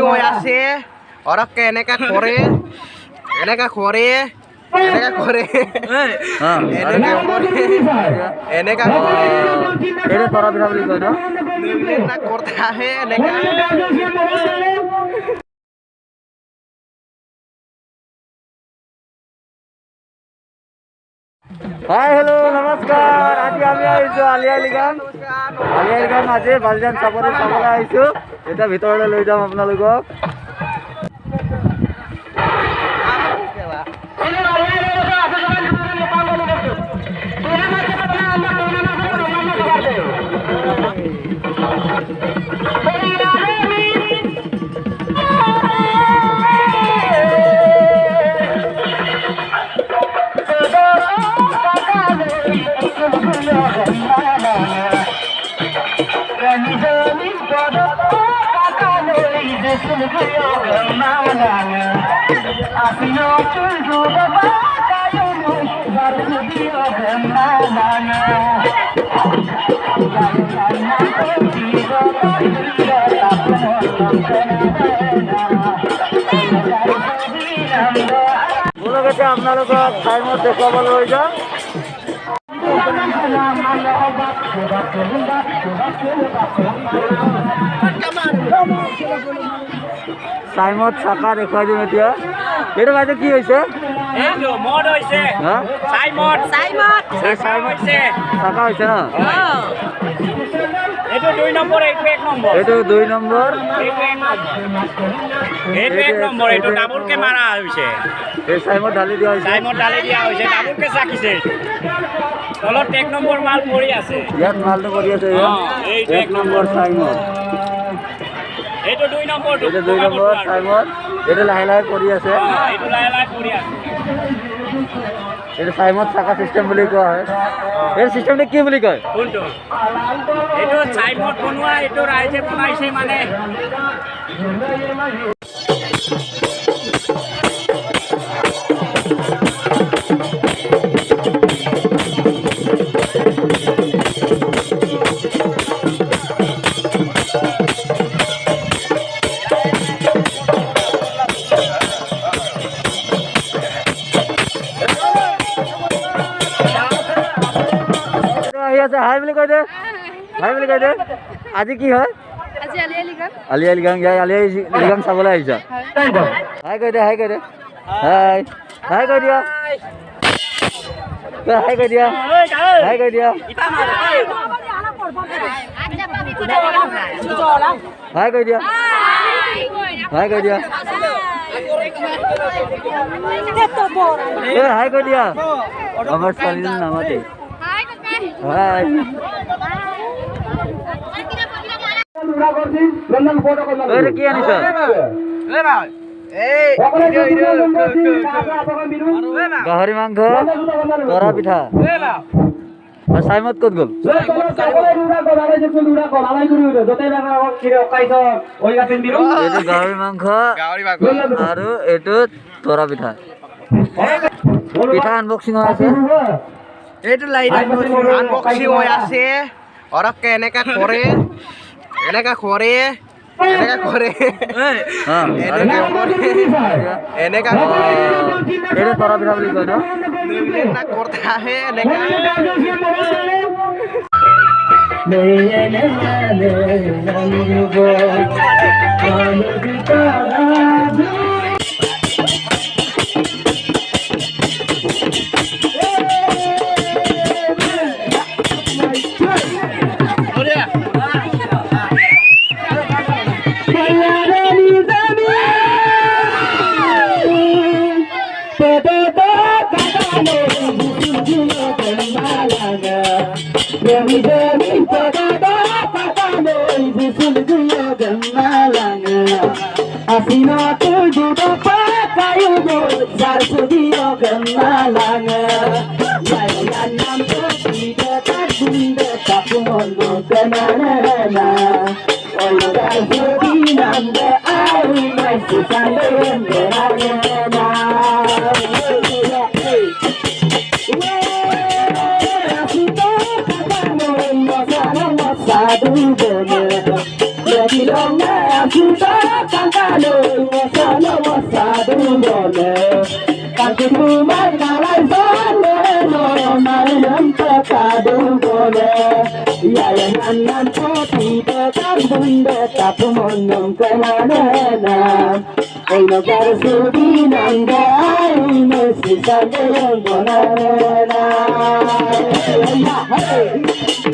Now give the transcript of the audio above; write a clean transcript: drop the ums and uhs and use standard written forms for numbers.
হৈ আছে অৰকে এনেকা কৰে এনেকা কৰে এনেকা কৰে এনেকা কৰে এটা তৰা পিঠা বুলি কয় ন না করতে আহে এনেকা हाय हेलो नमस्कार आज আমি আইছো আলিয়ালিগাং আজি বালজান চাবলৈ আইছো এটা ভিতৰলৈ লৈ যাম আপোনালোকক আপোনালোকক টাইমত দেখুৱাবলৈ লৈ যাম টাইমত চাকা দেখুৱাই দিম এতিয়া এইটো বাইদেউ কি হৈছে চাকা হৈছে ন এইটো 2 নম্বৰ এইটো 1 নম্বৰ এইটো 2 নম্বৰ এইটো 1 নম্বৰ এইটো ডাবল কে মাৰা হৈছে এই টাইমত ঢালি দিয়া হৈছে ডাবল কে চাকিছে তলত 1 নম্বৰ মাল পৰি আছে ইয়াত মালটো কৰি আছে এইটো 1 নম্বৰ টাইমত এইটো 2 নম্বৰ এইটো 2 নম্বৰ টাইমত এইটো লাহে লাহে কৰি আছে এইটো লাহে লাহে পৰি আছে এইটো টাইমত চাকা সিস্টেম বুলি কোৱা হয় এই সিস্টেমটো কি বুলি কয় কোনটো এইটো টাইমত বনোৱা এইটো ৰাইজে বনাইছে মানে হাই বুলি কৈ দে আজি কি হয় আজি আলিয়ালিগাং চাবলৈ আহিছা হাই কৈ দে হাই কৈ দিয়া আমাৰ ছোৱালীজনীৰ নামতে কি আনিছ গাহৰি মাংস তৰা পিঠা চাইমত ক'ত গ'ল এইটো গাহৰি মাংস আৰু এইটো তৰা পিঠা পিঠা আনবক্সিং হৈ আছে এইটো লাইট আনবক্সিং হৈ আছে অৰকে এনেকা কৰে এনেকা কৰে এনেকা কৰে এনেকা এটা তৰা পিঠা বুলি কয় ন না করতে আহে এনেকা Asino tu judo pakayu do sarsudio kemalanga Bayan nampu tidak bunda tapumondo kenana Oyo karsudi nanda awi mai susande kenana Asino kakamo masana masadu bone Jadi longa asino kangkalo wasana wasadu bole Kanti rumah nalai zone no mayam takadu bole Ya yang anan kopi tekan bunda tapu monong kenana Oi no garsudi nanggai mesi sangayang bonana Hey